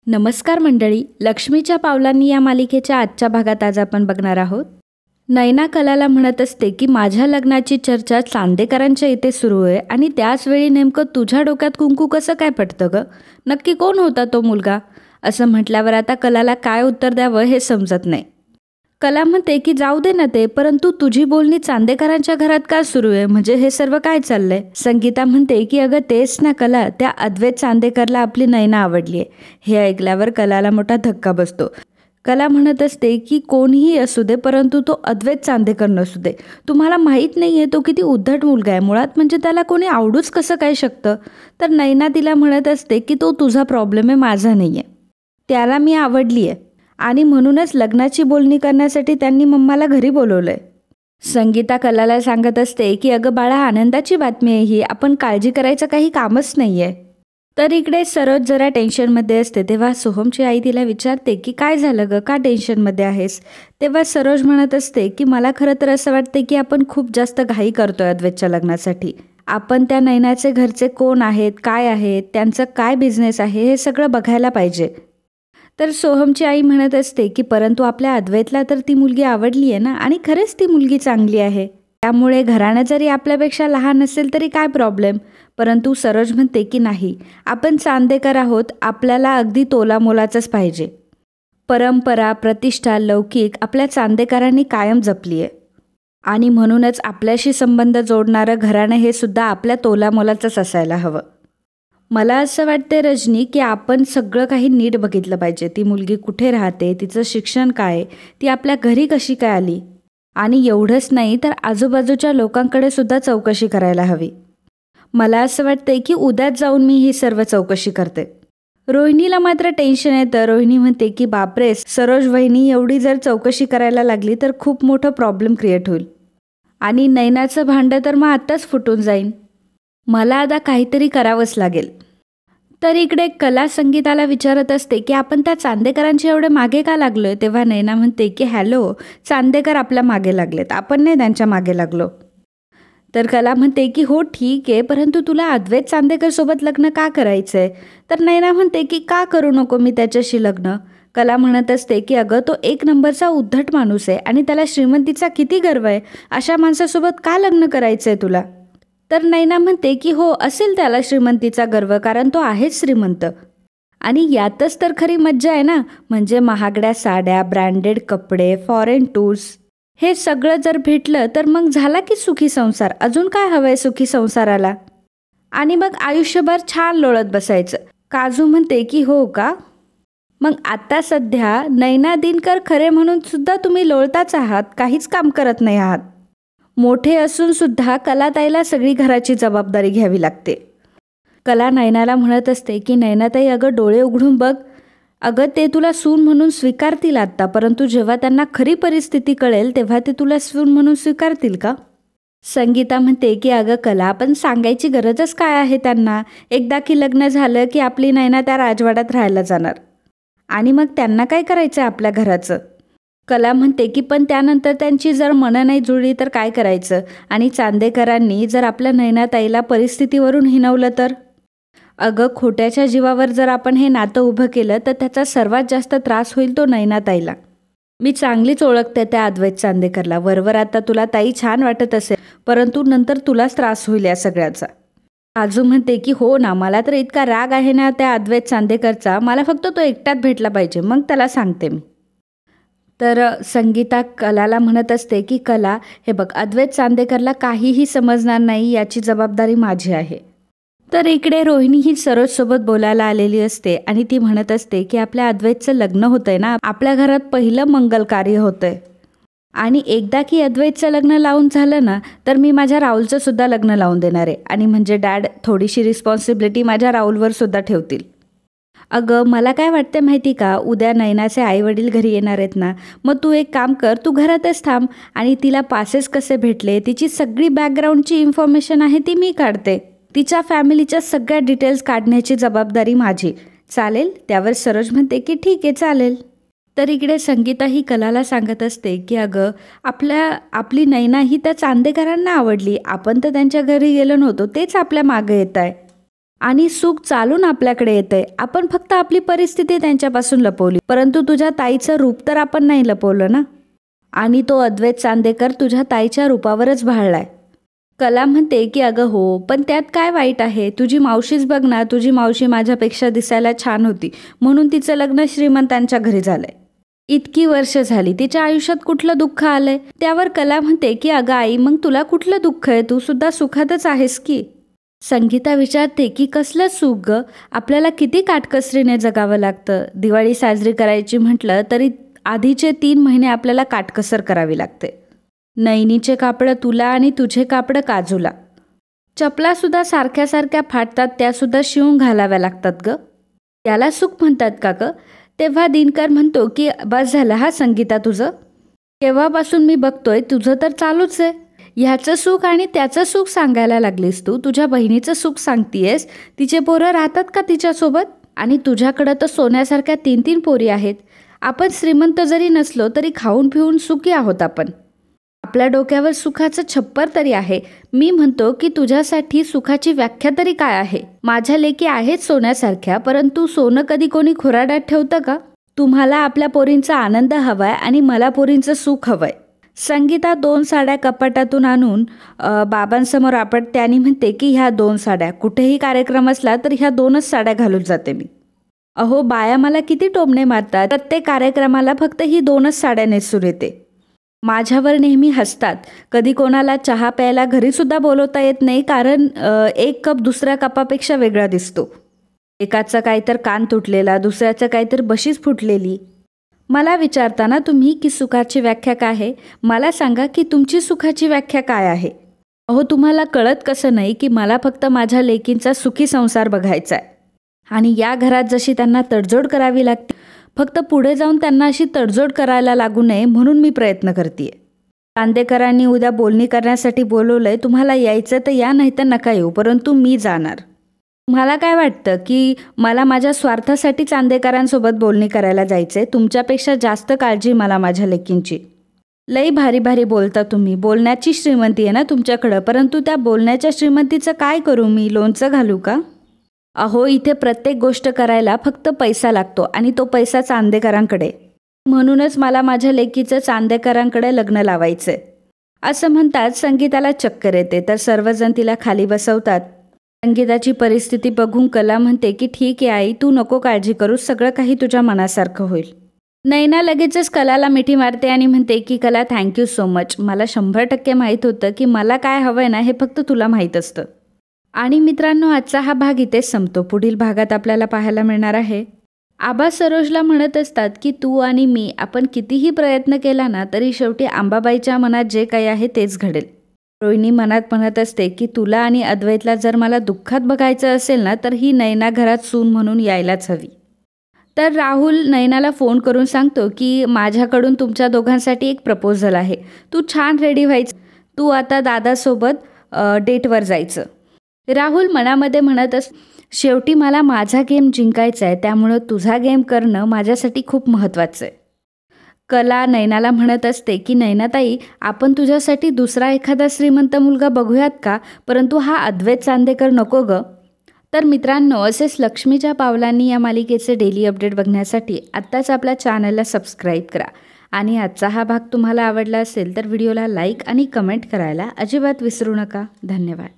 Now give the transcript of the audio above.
नमस्कार मंडळी, लक्ष्मीच्या पावलांनी या मालिकेच्या आजच्या भागात आज आपण बघणार आहोत. नैना कलाला म्हणत असते की माझ्या लग्नाची चर्चा चांदेकरांच्या इथे सुरू आहे आणि त्याच वेळी नेमकं तुझ्या डोक्यात कुंकू कसं काय पडतं ग? नक्की कोण होता तो मुलगा? असं म्हटल्यावर आता कलाला काय उत्तर द्यावं हे समजत नाही. कला म्हणते की जाऊ दे ना ते, परंतु तुझी बोलणी चांदेकरांच्या घरात का सुरू आहे? म्हणजे हे सर्व काय चाललंय? संगीता म्हणते की अगं तेच ना कला, त्या अद्वैत चांदेकरला आपली नैना आवडली आहे. हे ऐकल्यावर कलाला मोठा धक्का बसतो. कला म्हणत असते की कोणीही असू दे, परंतु तो अद्वैत चांदेकर नसू दे. तुम्हाला माहीत नाही आहे तो किती उद्धट मुलगा आहे मुळात, म्हणजे त्याला कोणी आवडूच कसं काय शकतं? तर नैना तिला म्हणत असते की तो तुझा प्रॉब्लेम आहे, माझा नाही आहे. त्याला मी आवडली आहे आणि म्हणूनच लग्नाची बोलणी करण्यासाठी त्यांनी मम्माला घरी बोलवलंय. संगीता कलाला सांगत असते की अगं बाळा, आनंदाची बातमी आहे ही, आपण काळजी करायचं काही कामच नाही आहे. तर इकडे सरोज जरा टेन्शनमध्ये असते. तेव्हा सोहमची आई तिला विचारते की काय झालं ग, का टेन्शनमध्ये आहेस? तेव्हा सरोज म्हणत असते की मला खरं तर असं वाटते की आपण खूप जास्त घाई करतोय अद्वैतच्या लग्नासाठी. आपण त्या नैनाचे घरचे कोण आहेत, काय आहेत, त्यांचं काय बिझनेस आहे हे सगळं बघायला पाहिजे. तर सोहमची आई म्हणत असते की परंतु आपल्या अद्वैतला तर ती मुलगी आवडली आहे ना, आणि खरंच ती मुलगी चांगली आहे, त्यामुळे घराणं जरी आपल्यापेक्षा लहान असेल तरी काय प्रॉब्लेम. परंतु सरोज म्हणते की नाही, आपण चांदेकर आहोत, आपल्याला अगदी तोलामोलाचंच पाहिजे. परंपरा, प्रतिष्ठा, लौकिक आपल्या चांदेकरांनी कायम जपली आहे आणि म्हणूनच आपल्याशी संबंध जोडणारं घराणं हे सुद्धा आपल्या तोलामोलाचंच असायला हवं. मला असं वाटते रजनी की आपण सगळं काही नीट बघितलं पाहिजे. ती मुलगी कुठे राहते, तिचं शिक्षण काय, ती आपल्या घरी कशी काय आली, आणि एवढंच नाही तर आजूबाजूच्या लोकांकडे सुद्धा चौकशी करायला हवी. मला असं वाटतंय की उद्याच जाऊन मी ही सर्व चौकशी करते. रोहिणीला मात्र टेन्शन येतं. रोहिणी म्हणते की बापरे, सरोज वहिनी एवढी जर चौकशी करायला लागली तर खूप मोठं प्रॉब्लेम क्रिएट होईल आणि नैनाचं भांडं तर मग आत्ताच फुटून जाईन. मला आता काहीतरी करावंच लागेल. तर इकडे कला संगीताला विचारत असते की आपण त्या चांदेकरांच्या एवढे मागे का लागलोय? तेव्हा नैना म्हणते की हॅलो, चांदेकर आपल्या मागे लागलेत, आपण नाही त्यांच्या मागे लागलो. तर कला म्हणते की हो ठीक आहे, परंतु तुला अद्वैत चांदेकर सोबत लग्न का करायचंय? तर नैना म्हणते की का करू नको मी त्याच्याशी लग्न? कला म्हणत असते की अगं तो एक नंबरचा उद्धट माणूस आहे आणि त्याला श्रीमंतीचा किती गर्व आहे, अशा माणसासोबत का लग्न करायचंय तुला? तर नैना म्हणते की हो, असेल त्याला श्रीमंतीचा गर्व, कारण तो आहेच श्रीमंत, आणि यातच तर खरी मज्जा आहे ना. म्हणजे महागड्या साड्या, ब्रँडेड कपडे, फॉरेन टूर्स, हे सगळं जर भेटलं तर मग झाला की सुखी संसार. अजून काय हवंय सुखी संसाराला? आणि मग आयुष्यभर छान लोळत बसायचं. काजू म्हणते की हो का? मग आता सध्या नैना दिनकर खरे म्हणून सुद्धा तुम्ही लोळताच आहात, काहीच काम करत नाही आहात. मोठे असून सुद्धा कलाताईला सगळी घराची जबाबदारी घ्यावी लागते. कला नैनाला म्हणत असते की नैनाताई अगं डोळे उघडून बघ, अगं ते तुला सून म्हणून स्वीकारतील आत्ता, परंतु जेव्हा त्यांना खरी परिस्थिती कळेल तेव्हा ते तुला सून म्हणून स्वीकारतील का? संगीता म्हणते की अगं कला, पण सांगायची गरजच काय आहे त्यांना? एकदा की लग्न झालं की आपली नैना त्या राजवाड्यात राहायला जाणार आणि मग त्यांना काय करायचं आपल्या घराचं? कला म्हणते की पण त्यानंतर त्यांची जर मनं नाही जुळली तर काय करायचं? आणि चांदेकरांनी जर आपल्या नैनाताईला परिस्थितीवरून हिणवलं तर? अगं खोट्याच्या जीवावर जर आपण हे नातं उभं केलं तर त्याचा सर्वात जास्त त्रास होईल तो नैनाताईला. मी चांगलीच ओळखते त्या अद्वैत चांदेकरला. वरवर आता तुला ताई छान वाटत असेल, परंतु नंतर तुलाच त्रास होईल या सगळ्याचा. आजू म्हणते की हो ना, मला तर इतका राग आहे ना त्या अद्वैत चांदेकरचा, मला फक्त तो एकटाच भेटला पाहिजे, मग त्याला सांगते मी. तर संगीता कलाला म्हणत असते की कला, हे बघ, अद्वैत चांदेकरला काहीही समजणार नाही, याची जबाबदारी माझी आहे. तर इकडे रोहिणी ही सरोजसोबत बोलायला आलेली असते आणि ती म्हणत असते की आपल्या अद्वैतचं लग्न होतंय ना, आपल्या घरात पहिलं मंगल कार्य होतंय, आणि एकदा की अद्वैतचं लग्न लावून झालं ना तर मी माझ्या राहुलचं सुद्धा लग्न लावून देणार आहे, आणि म्हणजे डॅड थोडीशी रिस्पॉन्सिबिलिटी माझ्या राहुलवर सुद्धा ठेवतील. अगं मला काय वाटतं माहिती का, उद्या नैनाचे आईवडील घरी येणार आहेत ना, मग तू एक काम कर, तू घरातच थांब आणि तिला पासेस कसे भेटले, तिची सगळी बॅकग्राऊंडची इन्फॉर्मेशन आहे ती मी काढते. तिच्या फॅमिलीच्या सगळ्या डिटेल्स काढण्याची जबाबदारी माझी. चालेल? त्यावर सरोज म्हणते की ठीक आहे, चालेल. तर इकडे संगीता ही कलाला सांगत असते की अगं आपली नैना ही त्या चांदेकरांना आवडली, आपण तर त्यांच्या घरी गेलो नव्हतो, तेच आपल्या मागे येत आहे. आणि सुख चालून आपल्याकडे येतंय. आपण फक्त आपली परिस्थिती त्यांच्यापासून लपवली, परंतु तुझ्या ताईचं रूप तर आपण नाही लपवलं ना. आणि तो अद्वैत चांदेकर तुझ्या ताईच्या रूपावरच भाळलाय. कला म्हणते की अगं हो, पण त्यात काय वाईट आहे? तुझी मावशीच बघ ना, तुझी मावशी माझ्यापेक्षा दिसायला छान होती म्हणून तिचं लग्न श्रीमंतांच्या घरी झालंय. इतकी वर्ष झाली, तिच्या आयुष्यात कुठलं दुःख आलंय? त्यावर कला म्हणते की अगं आई, मग तुला कुठलं दुःख आहे? तू सुद्धा सुखातच आहेस की. संगीता विचारते की कसलं सुख ग? आपल्याला किती काटकसरीने जगावं लागतं. दिवाळी साजरी करायची म्हटलं तरी आधीचे 3 महिने आपल्याला काटकसर करावी लागते. नैनीचे कापडं तुला आणि तुझे कापडं काजूला. चपलासुद्धा सारख्या सारख्या फाटतात, त्यासुद्धा शिवून घालाव्या लागतात ग. त्याला सुख म्हणतात का ग? तेव्हा दिनकर म्हणतो की बस झालं हा संगीता तुझं. केव्हापासून मी बघतोय, तुझं तर चालूच आहे. ह्याचं सुख आणि त्याचं सुख सांगायला लागलीस तू. तुझ्या बहिणीचं सुख सांगतीयस. तिचे पोरं राहतात का तिच्यासोबत? आणि तुझ्याकडं तर सोन्यासारख्या 3-3 पोरी आहेत. आपण श्रीमंत जरी नसलो तरी खाऊन पिऊन सुखी आहोत आपण. आपल्या डोक्यावर सुखाचं छप्पर तरी आहे. मी म्हणतो की तुझ्यासाठी सुखाची व्याख्या तरी काय आहे? माझ्या लेकी आहेत सोन्यासारख्या, परंतु सोनं कधी कोणी खुराड्यात ठेवतं का? तुम्हाला आपल्या पोरींचा आनंद हवाय आणि मला पोरींचं सुख हवंय. संगीता 2 साड्या कपाटातून आणून बाबांसमोर आपटते आणि म्हणते की ह्या 2 साड्या, कुठेही कार्यक्रम असला तर ह्या 2च साड्या घालून जाते मी. अहो बाया मला किती टोमणे मारतात. प्रत्येक कार्यक्रमाला फक्त ही 2च साड्या नेसून येते. माझ्यावर नेहमी हसतात. कधी कोणाला चहा प्यायला घरीसुद्धा बोलवता येत नाही, कारण एक कप दुसऱ्या कपापेक्षा वेगळा दिसतो. एकाचा काहीतर कान तुटलेला, दुसऱ्याचं काहीतरी बशीच फुटलेली. मला विचारताना तुम्ही की सुखाची व्याख्या काय आहे, मला सांगा की तुमची सुखाची व्याख्या काय आहे? अहो तुम्हाला कळत कसं नाही की मला फक्त माझ्या लेकींचा सुखी संसार बघायचा आहे. आणि या घरात जशी त्यांना तडजोड करावी लागते, फक्त पुढे जाऊन त्यांना अशी तडजोड करायला लागू नये म्हणून मी प्रयत्न करते. चांदेकरांनी उद्या बोलणी करण्यासाठी बोलवलंय. तुम्हाला यायचं तर या, नाही तर नका येऊ, परंतु मी जाणार. मला काय वाटतं की मला माझ्या स्वार्थासाठी चांदेकरांसोबत बोलणी करायला जायचंय. तुमच्यापेक्षा जास्त काळजी मला माझ्या लेकींची. लई भारी भारी बोलता तुम्ही. बोलण्याची श्रीमंती आहे ना तुमच्याकडं, परंतु त्या बोलण्याच्या श्रीमंतीचं काय करू मी? लोणचं घालू का? अहो इथे प्रत्येक गोष्ट करायला फक्त पैसा लागतो आणि तो पैसा चांदेकरांकडे. म्हणूनच मला माझ्या लेकीचं चांदेकरांकडे लग्न लावायचंय. असं म्हणतात संगीताला चक्कर येते, तर सर्वजण तिला खाली बसवतात. संगीताची परिस्थिती बघून कला म्हणते की ठीक आहे आई, तू नको काळजी करू, सगळं काही तुझ्या मनासारखं होईल. नैना लगेचच कलाला मिठी मारते आणि म्हणते की कला थँक्यू सो मच. मला 100% माहीत होतं की मला काय हवंय ना हे फक्त तुला माहीत असतं. आणि मित्रांनो, आजचा हा भाग इथेच संपतो. पुढील भागात आपल्याला पाहायला मिळणार आहे. आबा सरोजला म्हणत असतात की तू आणि मी आपण कितीही प्रयत्न केला ना तरी शेवटी अंबाबाईच्या मनात जे काही आहे तेच घडेल. रोहिणी मनात म्हणत असते की तुला आणि अद्वैतला जर मला दुःखात बघायचं असेल ना तर ही नैना घरात सून म्हणून यायलाच हवी. तर राहुल नैनाला फोन करून सांगतो की माझ्याकडून तुमच्या दोघांसाठी एक प्रपोजल आहे. तू छान रेडी व्हायचं, तू आता दादासोबत डेटवर जायचं. राहुल मनामध्ये म्हणत शेवटी मला माझा गेम जिंकायचा आहे, त्यामुळं तुझा गेम करणं माझ्यासाठी खूप महत्त्वाचं आहे. कला नैनाला म्हणत असते की नैनाताई, आपण तुझ्यासाठी दुसरा एखादा श्रीमंत मुलगा बघूयात का? परंतु हा अद्वैत चांदेकर नको ग. तर मित्रांनो, असेच लक्ष्मीच्या पावलांनी या मालिकेचे डेली अपडेट बघण्यासाठी आत्ताच आपल्या चॅनलला सबस्क्राईब करा. आणि आजचा हा भाग तुम्हाला आवडला असेल तर व्हिडिओला लाईक आणि कमेंट करायला अजिबात विसरू नका. धन्यवाद.